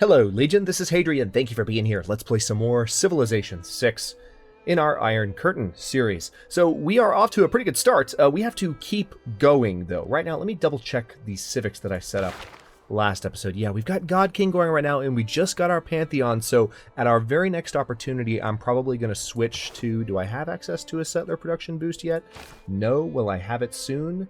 Hello, Legion, this is Hadrian. Thank you for being here. Let's play some more Civilization 6 in our Iron Curtain series. So we are off to a pretty good start. We have to keep going, though. Right now, let me double check the civics that I set up last episode. Yeah, we've got God King going right now, and we just got our Pantheon. So at our very next opportunity, I'm probably going to switch to... Do I have access to a settler production boost yet? No. Will I have it soon?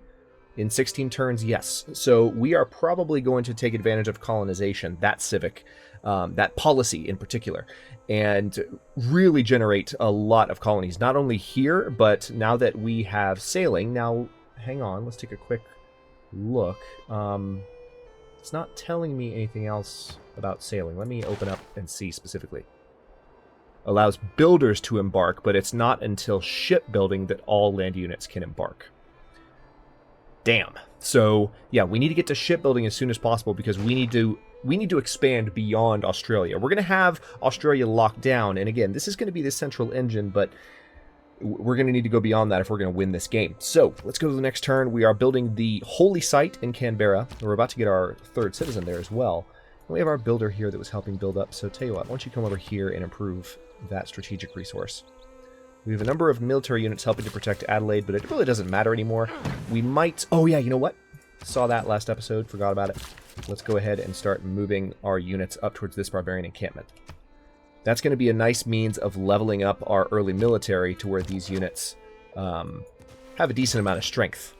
In 16 turns, yes. So we are probably going to take advantage of colonization, that civic, that policy in particular, and really generate a lot of colonies, not only here, but now that we have sailing. Now, hang on, let's take a quick look. It's not telling me anything else about sailing. Let me open up and see specifically. Allows builders to embark, but it's not until shipbuilding that all land units can embark. Damn. So, yeah, we need to get to shipbuilding as soon as possible because we need to expand beyond Australia. We're going to have Australia locked down, and again, this is going to be the central engine, but we're going to need to go beyond that if we're going to win this game. So, let's go to the next turn. We are building the holy site in Canberra. We're about to get our third citizen there as well. And we have our builder here that was helping build up, so tell you what, why don't you come over here and improve that strategic resource. We have a number of military units helping to protect Adelaide, but it really doesn't matter anymore. We might... Oh, yeah, you know what? Saw that last episode. Forgot about it. Let's go ahead and start moving our units up towards this barbarian encampment. That's going to be a nice means of leveling up our early military to where these units have a decent amount of strength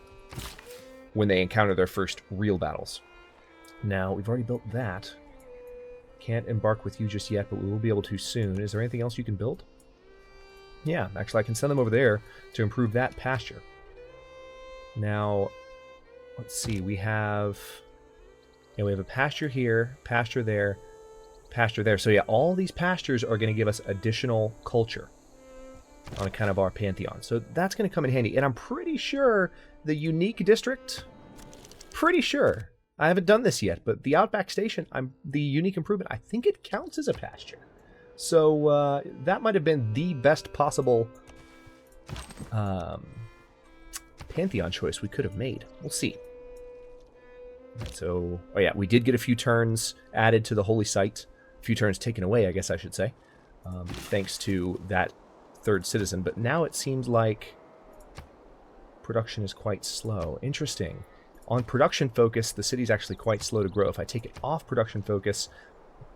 when they encounter their first real battles. Now, we've already built that. Can't embark with you just yet, but we will be able to soon. Is there anything else you can build? Yeah, actually I can send them over there to improve that pasture. Now, let's see, we have a pasture here, pasture there, pasture there. So yeah, all these pastures are going to give us additional culture on kind of our Pantheon. So that's going to come in handy. And I'm pretty sure the unique district, pretty sure, I haven't done this yet, but the Outback Station, the unique improvement, I think it counts as a pasture. So that might have been the best possible Pantheon choice we could have made. We'll see. So, oh yeah, we did get a few turns added to the holy site. A few turns taken away, I guess I should say, thanks to that third citizen. But now it seems like production is quite slow. Interesting. On production focus, the city's actually quite slow to grow. If I take it off production focus,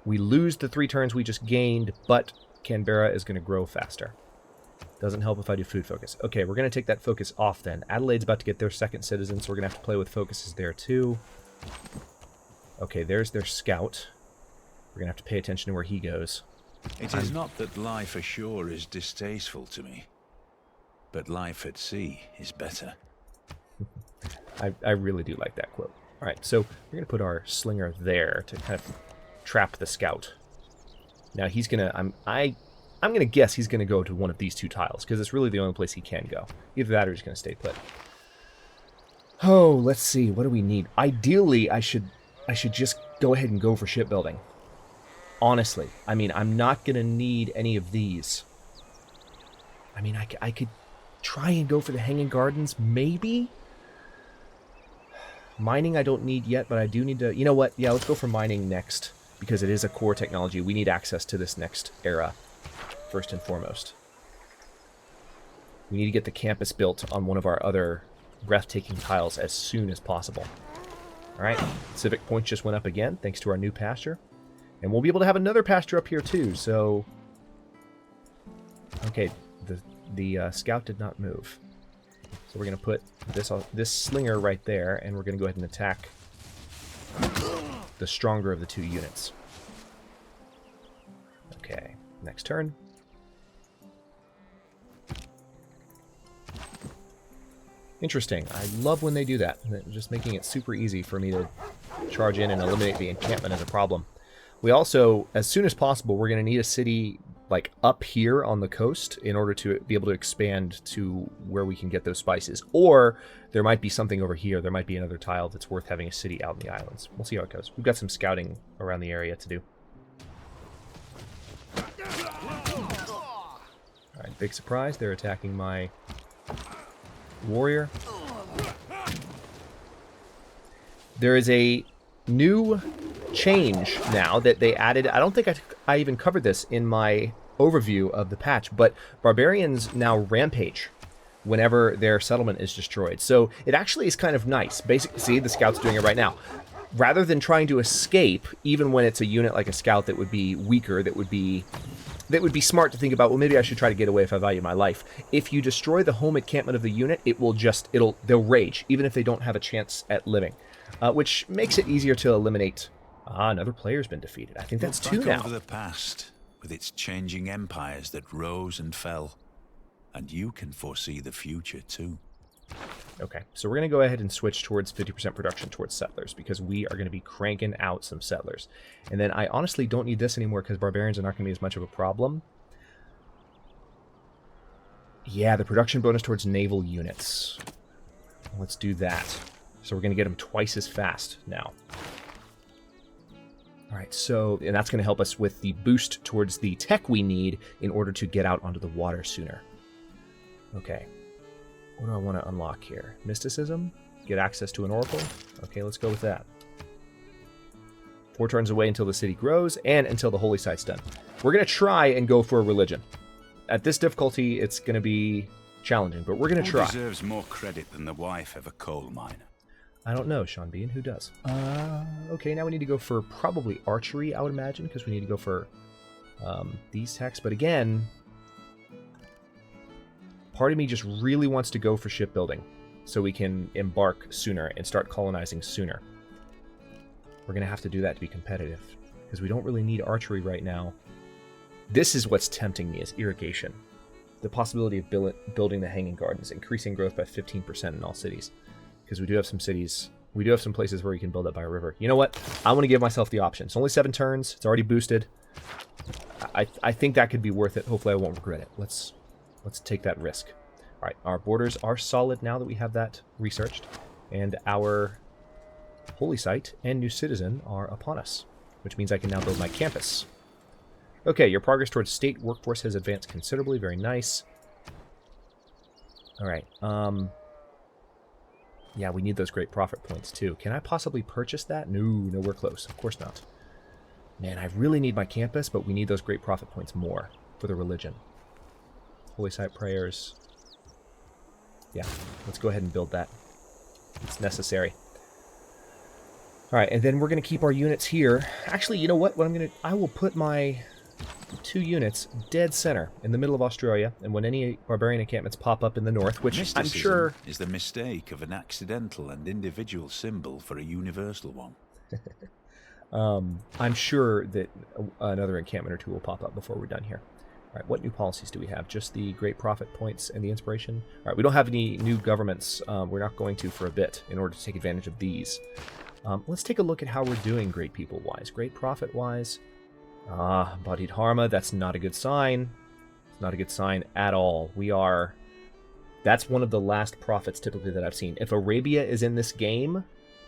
we lose the 3 turns we just gained, but Canberra is going to grow faster. Doesn't help if I do food focus. Okay, we're going to take that focus off then. Adelaide's about to get their second citizen, so we're going to have to play with focuses there too. Okay, there's their scout. We're going to have to pay attention to where he goes. It is not that life ashore is distasteful to me, but life at sea is better. I really do like that quote. All right, so we're going to put our slinger there to kind of trap the scout. Now he's gonna... I'm gonna guess he's gonna go to one of these 2 tiles because it's really the only place he can go. Either that or he's gonna stay put. Oh, let's see. What do we need? Ideally, I should just go ahead and go for shipbuilding. Honestly, I mean, I'm not gonna need any of these. I mean, I could try and go for the Hanging Gardens, maybe. Mining I don't need yet, but I do need to... You know what? Yeah, let's go for mining next. Because it is a core technology. We need access to this next era, first and foremost. We need to get the campus built on one of our other breathtaking tiles as soon as possible. Alright, civic points just went up again, thanks to our new pasture. And we'll be able to have another pasture up here too, so... Okay, the scout did not move. So we're going to put this slinger right there, and we're going to go ahead and attack the stronger of the 2 units. Okay, next turn. Interesting. I love when they do that. Just making it super easy for me to charge in and eliminate the encampment as a problem. We also, as soon as possible, we're going to need a city like up here on the coast in order to be able to expand to where we can get those spices. Or there might be something over here. There might be another tile that's worth having a city out in the islands. We'll see how it goes. We've got some scouting around the area to do. Alright, big surprise. They're attacking my warrior. There is a new change now that they added. I don't think I even covered this in my overview of the patch, but barbarians now rampage whenever their settlement is destroyed. So it actually is kind of nice. Basically, see, the scout's doing it right now. Rather than trying to escape, even when it's a unit like a scout that would be weaker, that would be smart to think about, well, maybe I should try to get away if I value my life. If you destroy the home encampment of the unit, they'll rage, even if they don't have a chance at living, which makes it easier to eliminate. Another player's been defeated. I think that's two now. Over the past, with its changing empires that rose and fell, and you can foresee the future too. Okay, so we're going to go ahead and switch towards 50% production towards settlers, because we are going to be cranking out some settlers. And then I honestly don't need this anymore, because barbarians are not going to be as much of a problem. Yeah, the production bonus towards naval units. Let's do that. So we're going to get them twice as fast now. Alright, so, and that's going to help us with the boost towards the tech we need in order to get out onto the water sooner. Okay. What do I want to unlock here? Mysticism? Get access to an oracle? Okay, let's go with that. 4 turns away until the city grows, and until the holy site's done. We're going to try and go for a religion. At this difficulty, it's going to be challenging, but we're going to try. Who deserves more credit than the wife of a coal miner? I don't know, Sean Bean. Who does? Okay, now we need to go for probably archery, I would imagine, because we need to go for these techs. But again, part of me just really wants to go for shipbuilding so we can embark sooner and start colonizing sooner. We're going to have to do that to be competitive, because we don't really need archery right now. This is what's tempting me, is irrigation. The possibility of building the Hanging Gardens, increasing growth by 15% in all cities. Because we do have some cities, we do have some places where you can build up by a river. You know what? I want to give myself the option. It's only 7 turns. It's already boosted. I think that could be worth it. Hopefully I won't regret it. Let's take that risk. All right, our borders are solid now that we have that researched. And our holy site and new citizen are upon us, which means I can now build my campus. Okay, your progress towards state workforce has advanced considerably. Very nice. All right. Yeah, we need those great profit points too. Can I possibly purchase that? No, nowhere close. Of course not. Man, I really need my campus, but we need those great profit points more for the religion. Holy site prayers. Yeah, let's go ahead and build that. It's necessary. All right, and then we're going to keep our units here. Actually, you know what? I will put my 2 units dead center in the middle of Australia, and when any barbarian encampments pop up in the north, which I'm sure is the mistake of an accidental and individual symbol for a universal one. I'm sure that another encampment or 2 will pop up before we're done here. All right, what new policies do we have? Just the great profit points and the inspiration? All right, we don't have any new governments. We're not going to for a bit in order to take advantage of these. Let's take a look at how we're doing great people-wise. Great profit-wise. Bodied Dharma, that's not a good sign. It's not a good sign at all. That's one of the last profits typically that I've seen. If Arabia is in this game,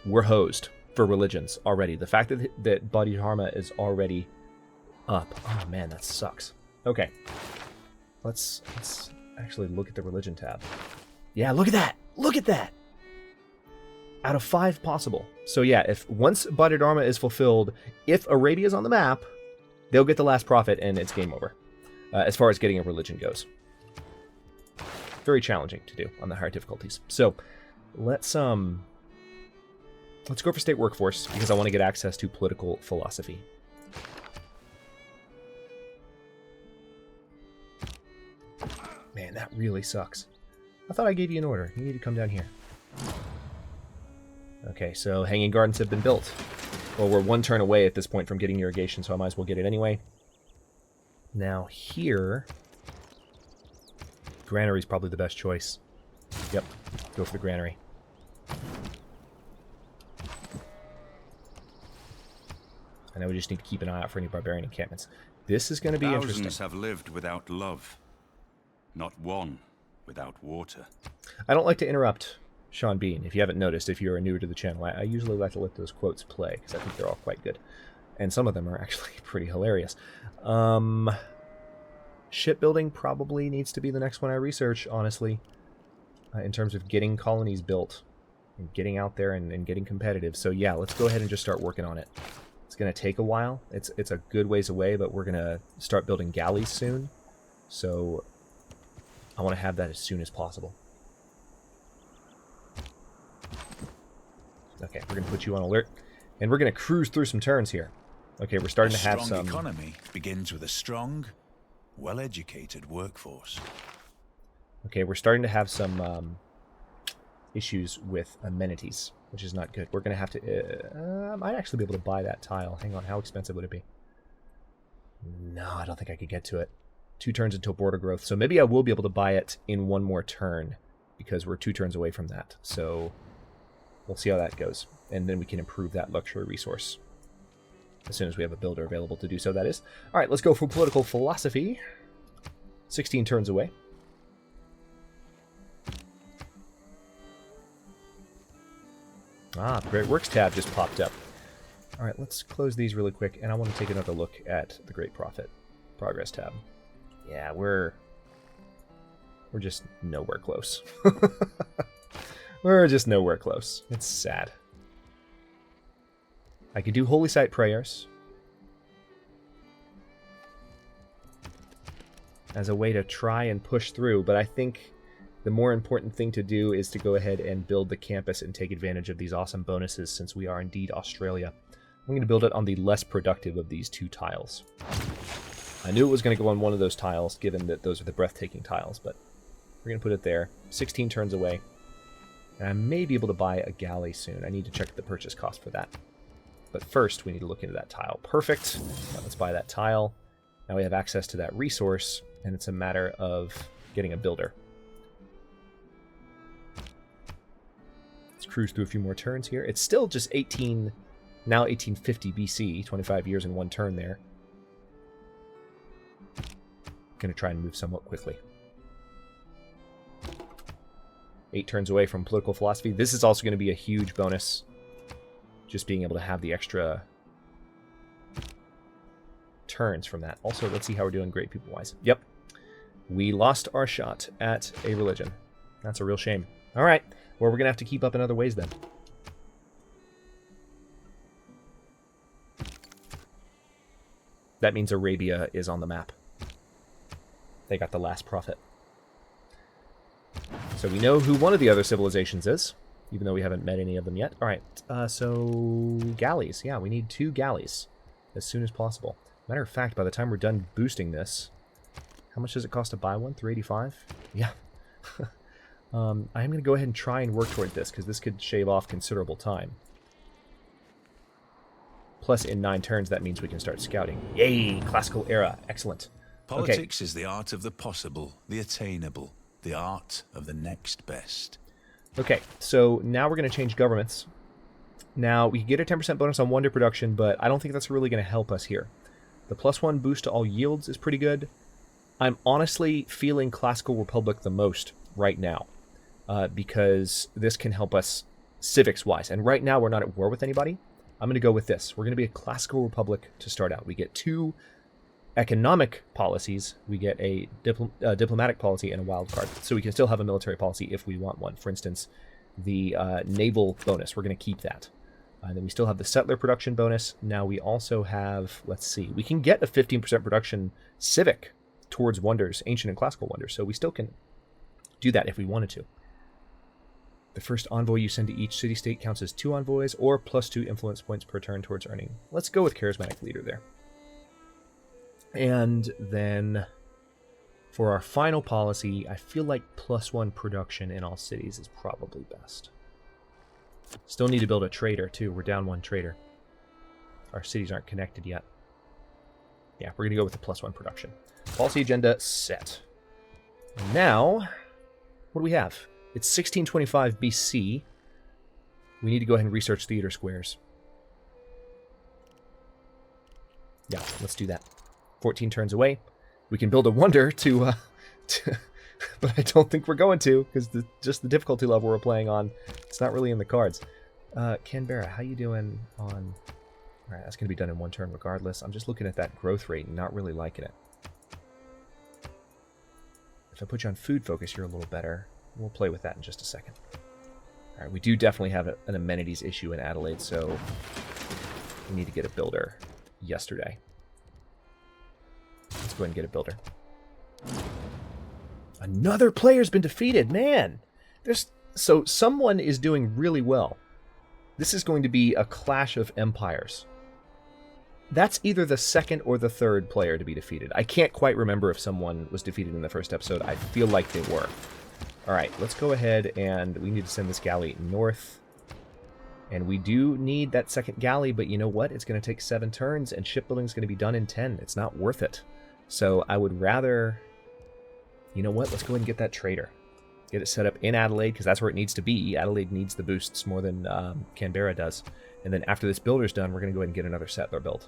we're hosed for religions already. The fact that Bodied Dharma is already up. Oh man, that sucks. Okay. Let's actually look at the religion tab. Yeah, look at that! Look at that! Out of 5 possible. So yeah, if once Bodied Dharma is fulfilled, if Arabia is on the map, they'll get the last profit, and it's game over, as far as getting a religion goes. Very challenging to do on the higher difficulties. So, let's go for state workforce, because I want to get access to political philosophy. Man, that really sucks. I thought I gave you an order. You need to come down here. Okay, so Hanging Gardens have been built. Well, we're 1 turn away at this point from getting irrigation, so I might as well get it anyway. Now here, granary is probably the best choice. Yep, go for the granary. And now we just need to keep an eye out for any barbarian encampments. This is going to be interesting. Thousands have lived without love. Not one without water. I don't like to interrupt Sean Bean, if you haven't noticed, if you're newer to the channel. I usually like to let those quotes play, because I think they're all quite good. And some of them are actually pretty hilarious. Shipbuilding probably needs to be the next one I research, honestly, in terms of getting colonies built, and getting out there and getting competitive. So yeah, let's go ahead and just start working on it. It's going to take a while. It's a good ways away, but we're going to start building galleys soon. So I want to have that as soon as possible. Okay, we're going to put you on alert. And we're going to cruise through some turns here. Okay, we're starting to have some... A strong economy begins with a strong, well-educated workforce. Okay, we're starting to have some issues with amenities, which is not good. We're going to have to... I might actually be able to buy that tile. Hang on, how expensive would it be? No, I don't think I could get to it. 2 turns until border growth. So maybe I will be able to buy it in 1 more turn, because we're 2 turns away from that. So we'll see how that goes. And then we can improve that luxury resource. As soon as we have a builder available to do so, that is. All right, let's go for political philosophy. 16 turns away. Ah, the Great Works tab just popped up. All right, let's close these really quick, and I want to take another look at the Great Profit Progress tab. Yeah, we're just nowhere close. We're just nowhere close. It's sad. I could do Holy Site prayers as a way to try and push through, but I think the more important thing to do is to go ahead and build the campus and take advantage of these awesome bonuses, since we are indeed Australia. I'm going to build it on the less productive of these 2 tiles. I knew it was going to go on one of those tiles, given that those are the breathtaking tiles, but we're going to put it there. 16 turns away. And I may be able to buy a galley soon. I need to check the purchase cost for that. But first, we need to look into that tile. Perfect. Now let's buy that tile. Now we have access to that resource, and it's a matter of getting a builder. Let's cruise through a few more turns here. It's still just now 1850 BC, 25 years in 1 turn there. Going to try and move somewhat quickly. 8 turns away from political philosophy. This is also going to be a huge bonus. Just being able to have the extra turns from that. Also, let's see how we're doing great people-wise. Yep. We lost our shot at a religion. That's a real shame. All right. Well, we're going to have to keep up in other ways then. That means Arabia is on the map. They got the last prophet. So we know who one of the other civilizations is, even though we haven't met any of them yet. All right, so galleys. Yeah, we need 2 galleys as soon as possible. Matter of fact, by the time we're done boosting this, how much does it cost to buy one? 385? Yeah. I'm going to go ahead and try and work toward this, because this could shave off considerable time. Plus, in 9 turns, that means we can start scouting. Yay! Classical era. Excellent. Politics is the art of the possible, the attainable, the art of the next best. Okay, so now we're going to change governments. Now, we can get a 10% bonus on wonder production, but I don't think that's really going to help us here. The +1 boost to all yields is pretty good. I'm honestly feeling Classical Republic the most right now, because this can help us civics-wise. And right now, we're not at war with anybody. I'm going to go with this. We're going to be a Classical Republic to start out. We get 2 economic policies. We get a diplomatic policy and a wild card. So we can still have a military policy if we want one. For instance, the naval bonus, we're going to keep that. And then we still have the settler production bonus. Now we also have, let's see, we can get a 15% production civic towards wonders, ancient and classical wonders. So we still can do that if we wanted to. The first envoy you send to each city-state counts as 2 envoys, or +2 influence points per turn towards earning. Let's go with charismatic leader there. And then for our final policy, I feel like +1 production in all cities is probably best. Still need to build a trader, too. We're down 1 trader. Our cities aren't connected yet. Yeah, we're going to go with the +1 production. Policy agenda set. And now, what do we have? It's 1625 BC. We need to go ahead and research theater squares. Yeah, let's do that. 14 turns away. We can build a wonder to but I don't think we're going to, because just the difficulty level we're playing on, it's not really in the cards. Canberra, how you doing on... Alright, that's going to be done in 1 turn regardless. I'm just looking at that growth rate and not really liking it. If I put you on food focus, you're a little better. We'll play with that in just a second. Alright, we do definitely have an amenities issue in Adelaide, so We need to get a builder yesterday. Let's go ahead and get a builder. Another player's been defeated. Man, so someone is doing really well. This is going to be a clash of empires. That's either the second or the third player to be defeated. I can't quite remember if someone was defeated in the first episode. I feel like they were. All right, let's go ahead and we need to send this galley north. And we do need that second galley, but you know what? It's going to take 7 turns, and shipbuilding is going to be done in 10. It's not worth it. So I would rather... You know what? Let's go ahead and get that trader. Get it set up in Adelaide, because that's where it needs to be. Adelaide needs the boosts more than Canberra does. And then after this builder's done, we're going to go ahead and get another settler built.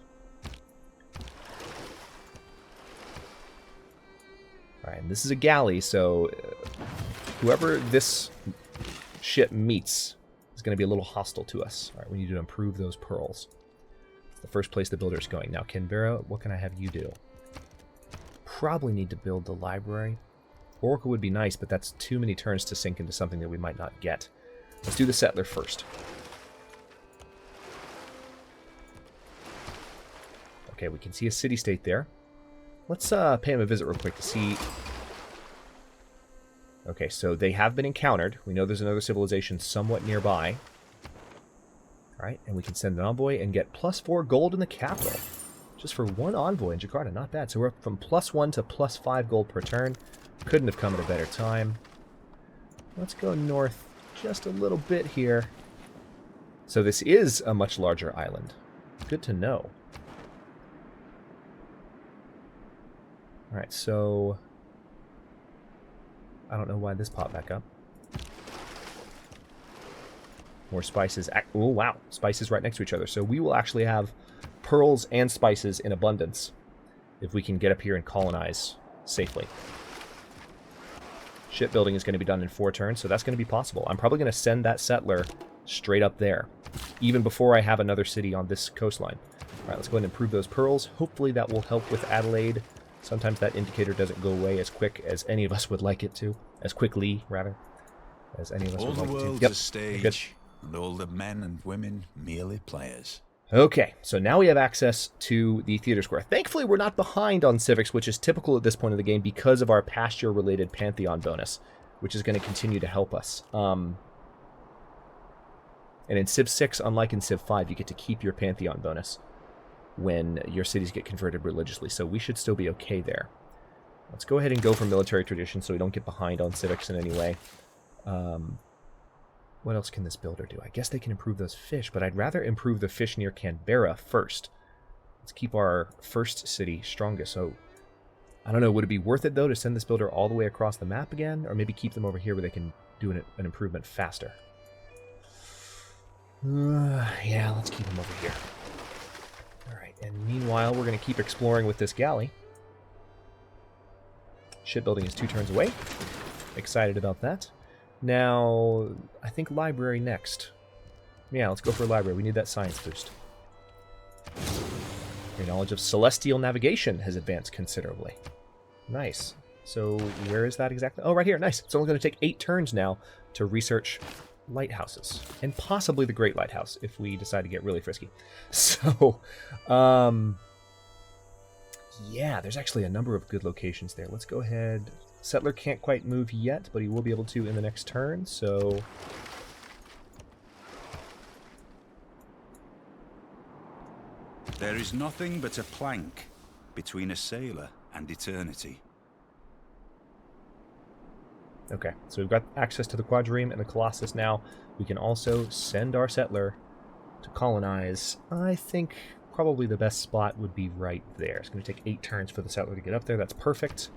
Alright, and this is a galley, so whoever this ship meets is going to be a little hostile to us. Alright, we need to improve those pearls. It's the first place the builder's going. Now, Canberra, what can I have you do? Probably need to build the library. Oracle would be nice, but that's too many turns to sink into something that we might not get. Let's do the settler first. Okay, we can see a city-state there. Let's pay him a visit real quick to see... Okay, so they have been encountered. We know there's another civilization somewhat nearby. Alright, and we can send an envoy and get +4 gold in the capital. Just for one envoy in Jakarta, not bad. So we're up from +1 to +5 gold per turn. Couldn't have come at a better time. Let's go north just a little bit here. So this is a much larger island. Good to know. Alright, so... I don't know why this popped back up. More spices. Oh, wow. Spices right next to each other. So we will actually have pearls and spices in abundance if we can get up here and colonize safely. Shipbuilding is going to be done in 4 turns, so that's going to be possible. I'm probably going to send that settler straight up there, even before I have another city on this coastline. All right, let's go ahead and improve those pearls. Hopefully that will help with Adelaide. Sometimes that indicator doesn't go away as quick as any of us would like it to. As quickly, rather, as any of us would like it to. All the world's a stage, and all the men and women merely players. Okay, so now we have access to the theater square. Thankfully, we're not behind on civics, which is typical at this point of the game because of our pasture-related Pantheon bonus, which is going to continue to help us. And in Civ 6, unlike in Civ 5, you get to keep your Pantheon bonus when your cities get converted religiously, so we should still be okay there. Let's go ahead and go for military tradition so we don't get behind on civics in any way. What else can this builder do? I guess they can improve those fish, but I'd rather improve the fish near Canberra first. Let's keep our first city strongest. So, I don't know, would it be worth it, though, to send this builder all the way across the map again? Or maybe keep them over here where they can do an improvement faster? Yeah, let's keep them over here. Alright, and meanwhile, we're going to keep exploring with this galley. Shipbuilding is 2 turns away. Excited about that. Now, I think library next. Yeah, let's go for a library. We need that science boost. Your knowledge of celestial navigation has advanced considerably. Nice. So, where is that exactly? Oh, right here. Nice. It's only going to take 8 turns now to research lighthouses. And possibly the Great Lighthouse, if we decide to get really frisky. So, yeah, there's actually a number of good locations there. Let's go ahead... Settler can't quite move yet, but he will be able to in the next turn, so... There is nothing but a plank between a sailor and eternity. Okay, so we've got access to the Quadrireme and the Colossus now. We can also send our settler to colonize. I think probably the best spot would be right there. It's going to take 8 turns for the settler to get up there. That's perfect.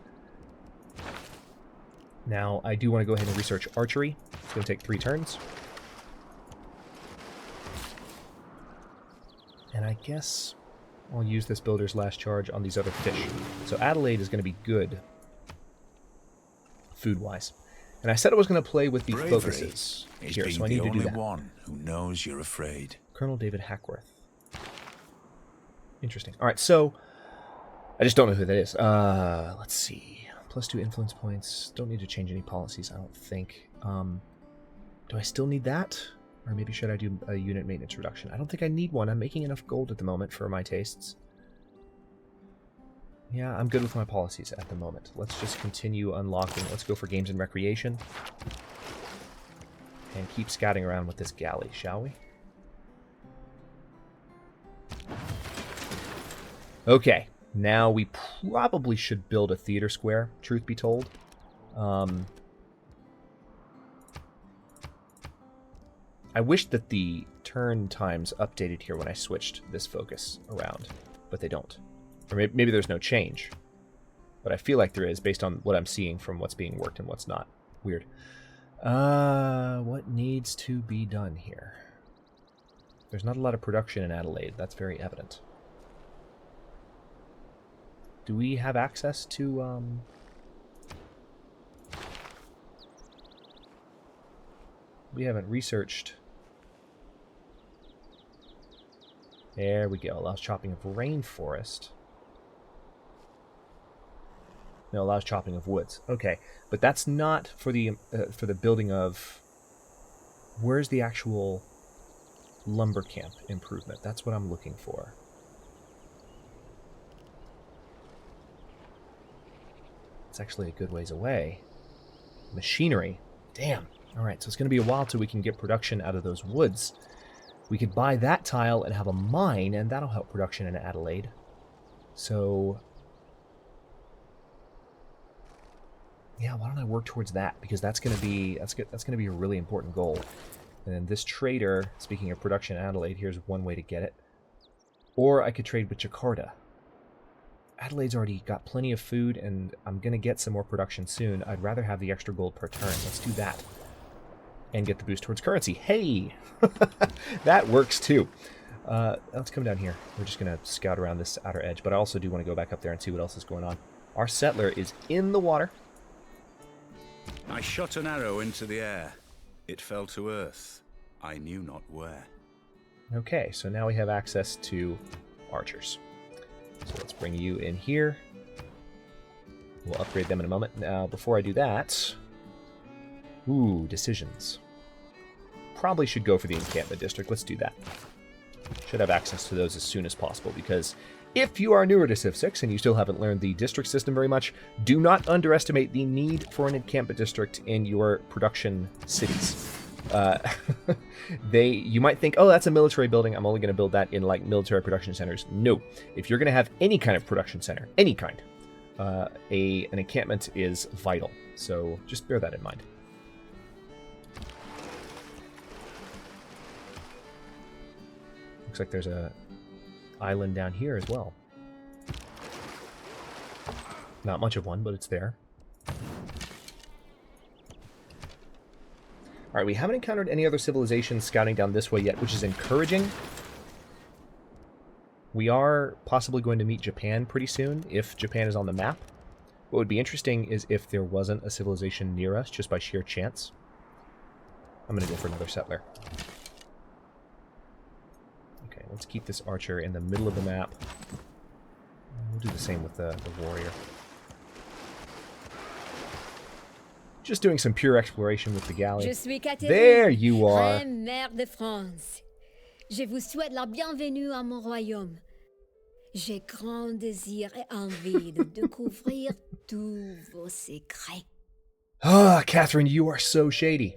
Now, I do want to go ahead and research archery. It's going to take 3 turns. And I guess I'll use this builder's last charge on these other fish. So Adelaide is going to be good, food-wise. And I said I was going to play with the focuses here, so I need to do that. One who knows you're afraid. Colonel David Hackworth. Interesting. All right, so I just don't know who that is. Let's see. +2 influence points. Don't need to change any policies, I don't think. Do I still need that? Or maybe should I do a unit maintenance reduction? I don't think I need one. I'm making enough gold at the moment for my tastes. Yeah, I'm good with my policies at the moment. Let's just continue unlocking. Let's go for games and recreation. And keep scouting around with this galley, shall we? Okay, now we probably should build a theater square, truth be told. I wish that the turn times updated here when I switched this focus around, but they don't. Or maybe there's no change. But I feel like there is, based on what I'm seeing from what's being worked and what's not. Weird. What needs to be done here? There's not a lot of production in Adelaide. That's very evident. Do we have access to, We haven't researched. There we go. Allows chopping of rainforest. No, allows chopping of woods. Okay, but that's not for the building of. Where's the actual lumber camp improvement? That's what I'm looking for. It's actually a good ways away. Machinery. Damn. All right, so it's going to be a while till we can get production out of those woods. We could buy that tile and have a mine, and that'll help production in Adelaide. So, yeah, why don't I work towards that? Because that's going to be a really important goal. And then this trader, speaking of production in Adelaide, here's one way to get it. Or I could trade with Jakarta. Adelaide's already got plenty of food, and I'm going to get some more production soon. I'd rather have the extra gold per turn. Let's do that. And get the boost towards currency. Hey! That works too. Let's come down here. We're just going to scout around this outer edge, but I also do want to go back up there and see what else is going on. Our settler is in the water. I shot an arrow into the air. It fell to earth. I knew not where. Okay, so now we have access to archers. So let's bring you in here. We'll upgrade them in a moment. Now, before I do that... Ooh, decisions. Probably should go for the encampment district. Let's do that. Should have access to those as soon as possible, because if you are newer to Civ 6 and you still haven't learned the district system very much, do not underestimate the need for an encampment district in your production cities. You might think, oh, that's a military building. I'm only going to build that in like military production centers. No. If you're going to have any kind of production center, any kind, an encampment is vital. So just bear that in mind. Looks like there's a island down here as well. Not much of one, but it's there. Alright, we haven't encountered any other civilizations scouting down this way yet, which is encouraging. We are possibly going to meet Japan pretty soon, if Japan is on the map. What would be interesting is if there wasn't a civilization near us, just by sheer chance. I'm going to go for another settler. Okay, let's keep this archer in the middle of the map. We'll do the same with the warrior. Just doing some pure exploration with the galley. Je suis Catherine, there you are. Reine mère de France. Je vous souhaite la bienvenue à mon royaume. J'ai grand désir et envie de découvrir tous vos secrets. Ah, Catherine, you are so shady.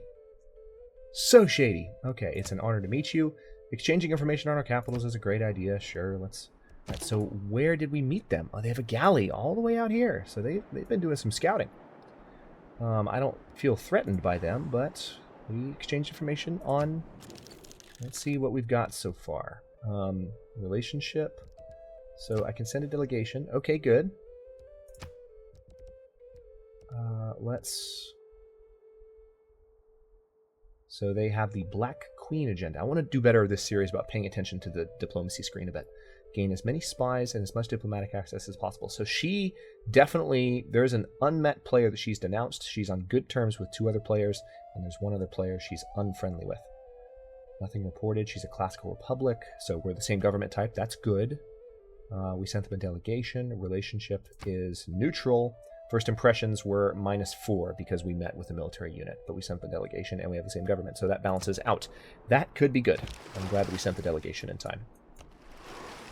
So shady. Okay, it's an honor to meet you. Exchanging information on our capitals is a great idea. Sure, let's... Right, so where did we meet them? Oh, they have a galley all the way out here. So they've been doing some scouting. I don't feel threatened by them, but we exchanged information on... Let's see what we've got so far. Relationship. So I can send a delegation. Okay, good. Let's... So they have the Black Queen agenda. I want to do better this series about paying attention to the diplomacy screen a bit. Gain as many spies and as much diplomatic access as possible. So she definitely... There's an unmet player that she's denounced. She's on good terms with 2 other players, and there's 1 other player she's unfriendly with. Nothing reported. She's a classical republic, so we're the same government type. That's good. We sent them a delegation. Relationship is neutral. First impressions were -4 because we met with a military unit, but we sent the delegation and we have the same government, so that balances out. That could be good. I'm glad that we sent the delegation in time.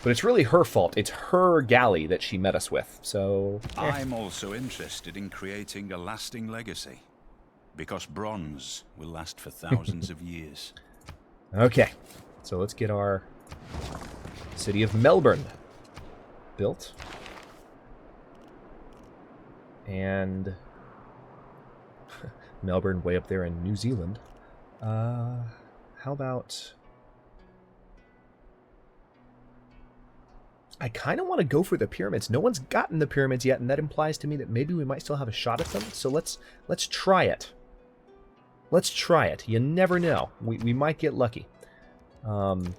But it's really her fault. It's her galley that she met us with, so... I'm also interested in creating a lasting legacy, because bronze will last for thousands of years. Okay, so let's get our city of Melbourne built. And Melbourne way up there in New Zealand. How about... I kind of want to go for the pyramids. No one's gotten the pyramids yet, and that implies to me that maybe we might still have a shot at them. So let's try it. Let's try it. You never know. We might get lucky.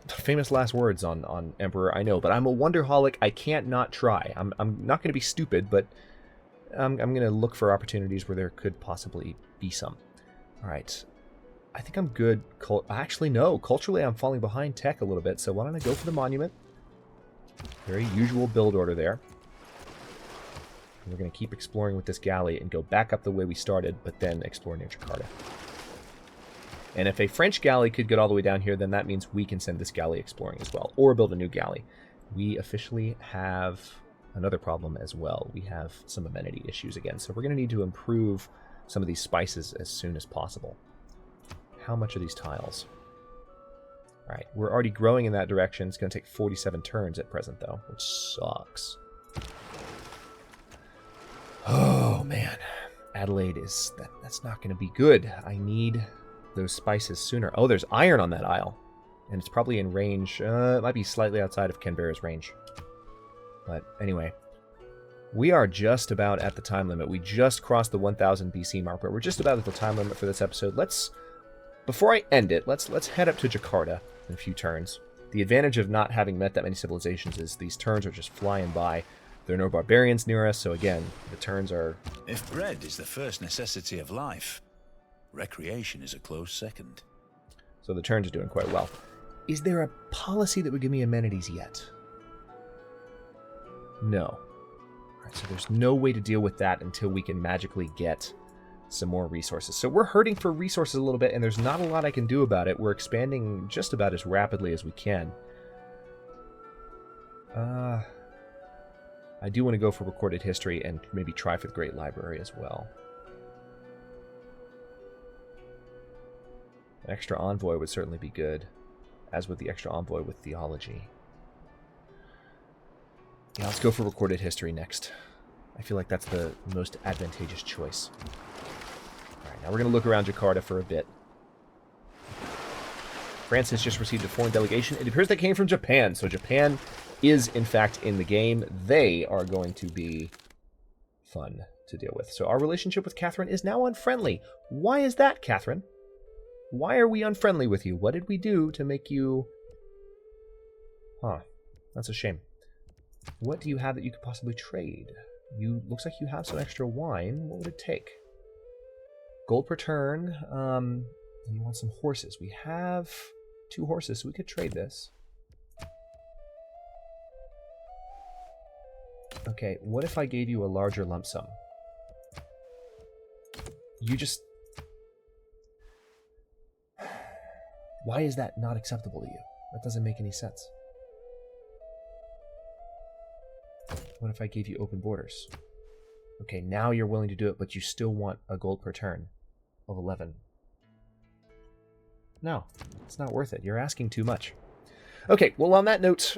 Famous last words on Emperor, I know, but I'm a wonderholic. I can't not try. I'm not going to be stupid, but I'm going to look for opportunities where there could possibly be some. All right. I think I'm good. Actually, no. Culturally, I'm falling behind tech a little bit, so why don't I go for the monument? Very usual build order there. And we're going to keep exploring with this galley and go back up the way we started, but then explore near Jakarta. And if a French galley could get all the way down here, then that means we can send this galley exploring as well, or build a new galley. We officially have another problem as well. We have some amenity issues again, so we're going to need to improve some of these spices as soon as possible. How much are these tiles? All right, we're already growing in that direction. It's going to take 47 turns at present, though, which sucks. Oh, man. Adelaide is... That's not going to be good. I need those spices sooner. Oh, there's iron on that isle. And it's probably in range... it might be slightly outside of Canberra's range. But anyway, we are just about at the time limit. We just crossed the 1000 BC mark, but we're just about at the time limit for this episode. Before I end it, let's head up to Jakarta in a few turns. The advantage of not having met that many civilizations is these turns are just flying by. There are no barbarians near us, so again, the turns are... If bread is the first necessity of life, recreation is a close second. So the turns are doing quite well. Is there a policy that would give me amenities yet? No. All right, so there's no way to deal with that until we can magically get some more resources. So we're hurting for resources a little bit, and there's not a lot I can do about it. We're expanding just about as rapidly as we can. I do want to go for recorded history and maybe try for the Great Library as well. An extra envoy would certainly be good, as would the extra envoy with theology. Yeah, let's go for recorded history next. I feel like that's the most advantageous choice. Now we're going to look around Jakarta for a bit. France has just received a foreign delegation. It appears they came from Japan, so Japan is, in fact, in the game. They are going to be fun to deal with. So our relationship with Catherine is now unfriendly. Why is that, Catherine? Why are we unfriendly with you? What did we do to make you... Huh. That's a shame. What do you have that you could possibly trade? Looks like you have some extra wine. What would it take? Gold per turn. You want some horses. We have 2 horses, so we could trade this. Okay, what if I gave you a larger lump sum? You just... Why is that not acceptable to you? That doesn't make any sense. What if I gave you open borders? Okay, now you're willing to do it, but you still want a gold per turn of 11. No, it's not worth it. You're asking too much. Okay, well, on that note,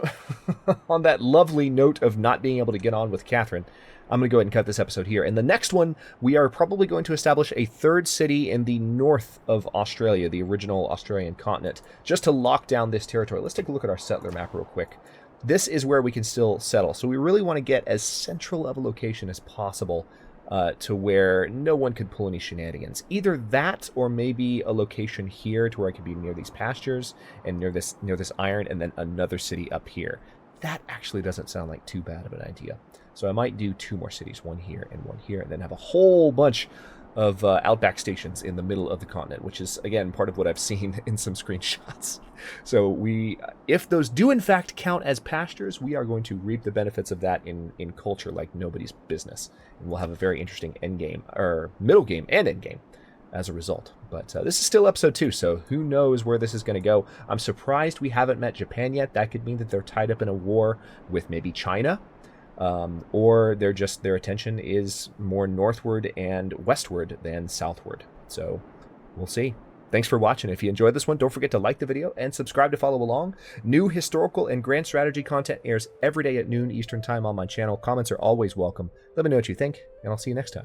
on that lovely note of not being able to get on with Catherine, I'm going to go ahead and cut this episode here. In the next one, we are probably going to establish a 3rd city in the north of Australia, the original Australian continent, just to lock down this territory. Let's take a look at our settler map real quick. This is where we can still settle. So we really want to get as central of a location as possible to where no one could pull any shenanigans. Either that or maybe a location here to where I could be near these pastures and near this iron, and then another city up here. That actually doesn't sound like too bad of an idea. So I might do 2 more cities, one here, and then have a whole bunch outback stations in the middle of the continent, which is, again, part of what I've seen in some screenshots. So if those do in fact count as pastures, we are going to reap the benefits of that in culture like nobody's business. And we'll have a very interesting end game, or middle game and end game as a result. But this is still episode 2, so who knows where this is going to go. I'm surprised we haven't met Japan yet. That could mean that they're tied up in a war with maybe China, or their attention is more northward and westward than southward. So we'll see. Thanks for watching. If you enjoyed this one, don't forget to like the video and subscribe to follow along. New historical and grand strategy content airs every day at noon Eastern Time on my channel. Comments are always welcome. Let me know what you think, and I'll see you next time.